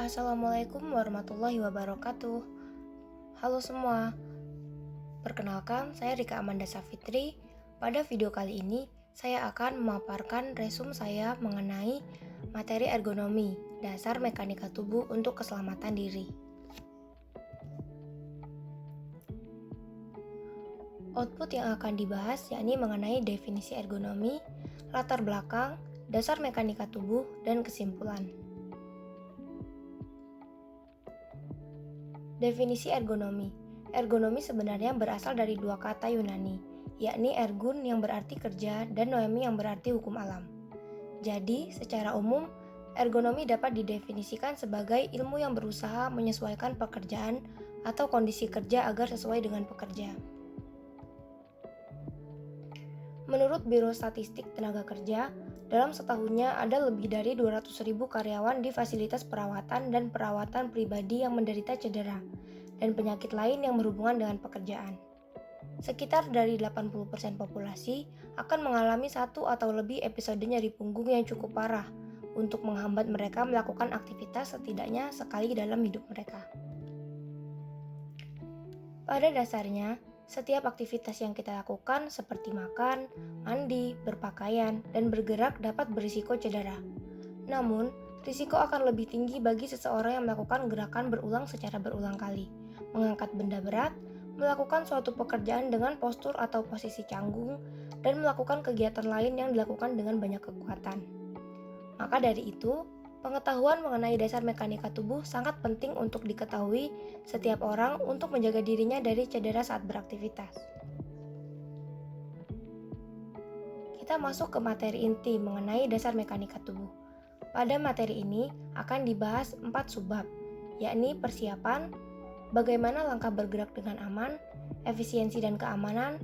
Assalamualaikum warahmatullahi wabarakatuh. Halo semua, perkenalkan saya Rika Amanda Safitri. Pada video kali ini, saya akan memaparkan resume saya mengenai materi ergonomi, dasar mekanika tubuh untuk keselamatan diri. Output yang akan dibahas yakni mengenai definisi ergonomi, latar belakang, dasar mekanika tubuh, dan kesimpulan. Definisi ergonomi. Ergonomi sebenarnya berasal dari dua kata Yunani, yakni ergun yang berarti kerja dan noemi yang berarti hukum alam. Jadi, secara umum, ergonomi dapat didefinisikan sebagai ilmu yang berusaha menyesuaikan pekerjaan atau kondisi kerja agar sesuai dengan pekerja. Menurut Biro Statistik Tenaga Kerja, dalam setahunnya ada lebih dari 200.000 karyawan di fasilitas perawatan dan perawatan pribadi yang menderita cedera dan penyakit lain yang berhubungan dengan pekerjaan. Sekitar dari 80% populasi akan mengalami satu atau lebih episode nyeri punggung yang cukup parah untuk menghambat mereka melakukan aktivitas setidaknya sekali dalam hidup mereka. Pada dasarnya, setiap aktivitas yang kita lakukan seperti makan, mandi, berpakaian, dan bergerak dapat berisiko cedera. Namun, risiko akan lebih tinggi bagi seseorang yang melakukan gerakan berulang secara berulang kali, mengangkat benda berat, melakukan suatu pekerjaan dengan postur atau posisi canggung, dan melakukan kegiatan lain yang dilakukan dengan banyak kekuatan. Maka dari itu, pengetahuan mengenai dasar mekanika tubuh sangat penting untuk diketahui setiap orang untuk menjaga dirinya dari cedera saat beraktivitas. Kita masuk ke materi inti mengenai dasar mekanika tubuh. Pada materi ini akan dibahas 4 subbab, yakni persiapan, bagaimana langkah bergerak dengan aman, efisiensi dan keamanan,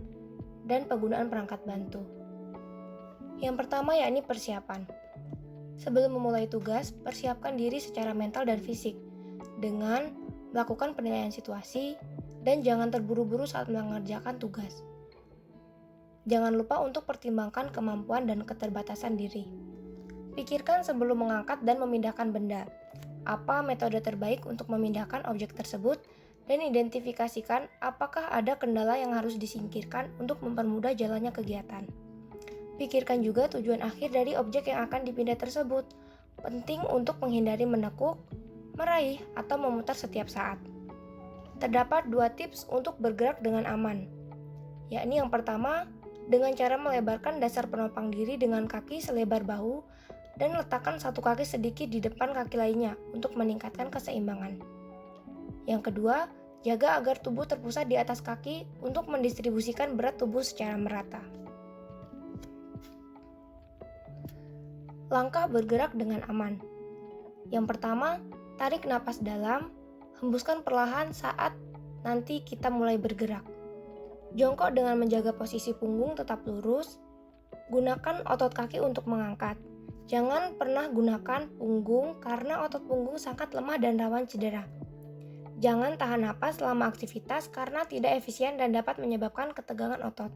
dan penggunaan perangkat bantu. Yang pertama yakni persiapan. Sebelum memulai tugas, persiapkan diri secara mental dan fisik dengan melakukan penilaian situasi dan jangan terburu-buru saat mengerjakan tugas. Jangan lupa untuk pertimbangkan kemampuan dan keterbatasan diri. Pikirkan sebelum mengangkat dan memindahkan benda. Apa metode terbaik untuk memindahkan objek tersebut dan identifikasikan apakah ada kendala yang harus disingkirkan untuk mempermudah jalannya kegiatan. Pikirkan juga tujuan akhir dari objek yang akan dipindah tersebut. Penting untuk menghindari menekuk, meraih, atau memutar setiap saat. Terdapat 2 tips untuk bergerak dengan aman, yakni yang pertama, dengan cara melebarkan dasar penopang diri dengan kaki selebar bahu dan letakkan satu kaki sedikit di depan kaki lainnya untuk meningkatkan keseimbangan. Yang kedua, jaga agar tubuh terpusat di atas kaki untuk mendistribusikan berat tubuh secara merata. Langkah bergerak dengan aman. Yang pertama, tarik napas dalam, hembuskan perlahan saat nanti kita mulai bergerak. Jongkok dengan menjaga posisi punggung tetap lurus. Gunakan otot kaki untuk mengangkat. Jangan pernah gunakan punggung karena otot punggung sangat lemah dan rawan cedera. Jangan tahan napas selama aktivitas karena tidak efisien dan dapat menyebabkan ketegangan otot.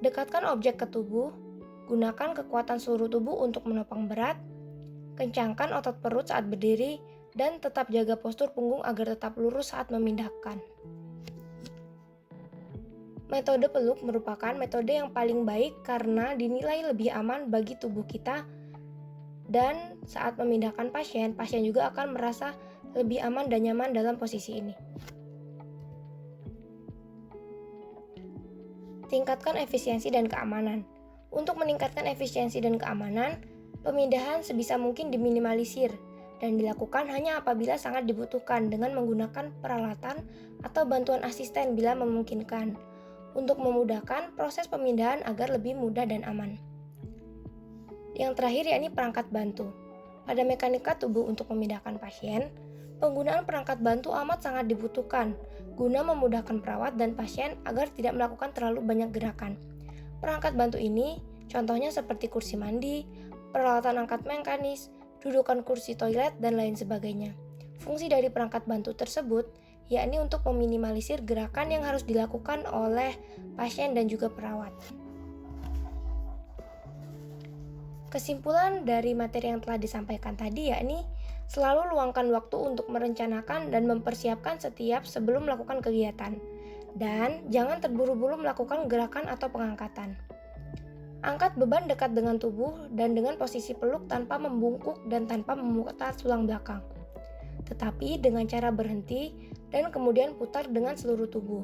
Dekatkan objek ke tubuh. Gunakan kekuatan seluruh tubuh untuk menopang berat, kencangkan otot perut saat berdiri, dan tetap jaga postur punggung agar tetap lurus saat memindahkan. Metode peluk merupakan metode yang paling baik karena dinilai lebih aman bagi tubuh kita dan saat memindahkan pasien juga akan merasa lebih aman dan nyaman dalam posisi ini. Tingkatkan efisiensi dan keamanan. Untuk meningkatkan efisiensi dan keamanan, pemindahan sebisa mungkin diminimalisir dan dilakukan hanya apabila sangat dibutuhkan dengan menggunakan peralatan atau bantuan asisten bila memungkinkan, untuk memudahkan proses pemindahan agar lebih mudah dan aman. Yang terakhir yakni perangkat bantu. Pada mekanika tubuh untuk memindahkan pasien, penggunaan perangkat bantu amat sangat dibutuhkan guna memudahkan perawat dan pasien agar tidak melakukan terlalu banyak gerakan. Perangkat bantu ini contohnya seperti kursi mandi, peralatan angkat mekanis, dudukan kursi toilet, dan lain sebagainya. Fungsi dari perangkat bantu tersebut yakni untuk meminimalisir gerakan yang harus dilakukan oleh pasien dan juga perawat. Kesimpulan dari materi yang telah disampaikan tadi yakni Selalu luangkan waktu untuk merencanakan dan mempersiapkan setiap sebelum melakukan kegiatan. Dan jangan terburu-buru melakukan gerakan atau pengangkatan. Angkat beban dekat dengan tubuh dan dengan posisi peluk tanpa membungkuk dan tanpa memutar tulang belakang. Tetapi dengan cara berhenti dan kemudian putar dengan seluruh tubuh.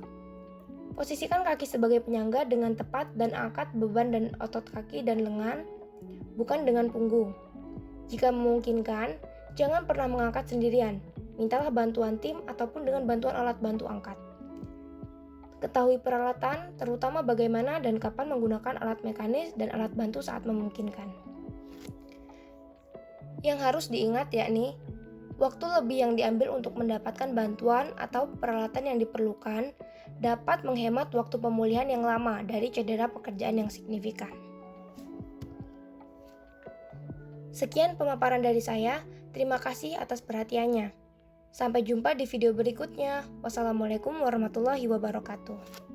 Posisikan kaki sebagai penyangga dengan tepat dan angkat beban dan otot kaki dan lengan, bukan dengan punggung. Jika memungkinkan, jangan pernah mengangkat sendirian. Mintalah bantuan tim ataupun dengan bantuan alat bantu angkat. Ketahui peralatan, terutama bagaimana dan kapan menggunakan alat mekanis dan alat bantu saat memungkinkan. Yang harus diingat yakni, waktu lebih yang diambil untuk mendapatkan bantuan atau peralatan yang diperlukan dapat menghemat waktu pemulihan yang lama dari cedera pekerjaan yang signifikan. Sekian pemaparan dari saya, terima kasih atas perhatiannya. Sampai jumpa di video berikutnya. Wassalamualaikum warahmatullahi wabarakatuh.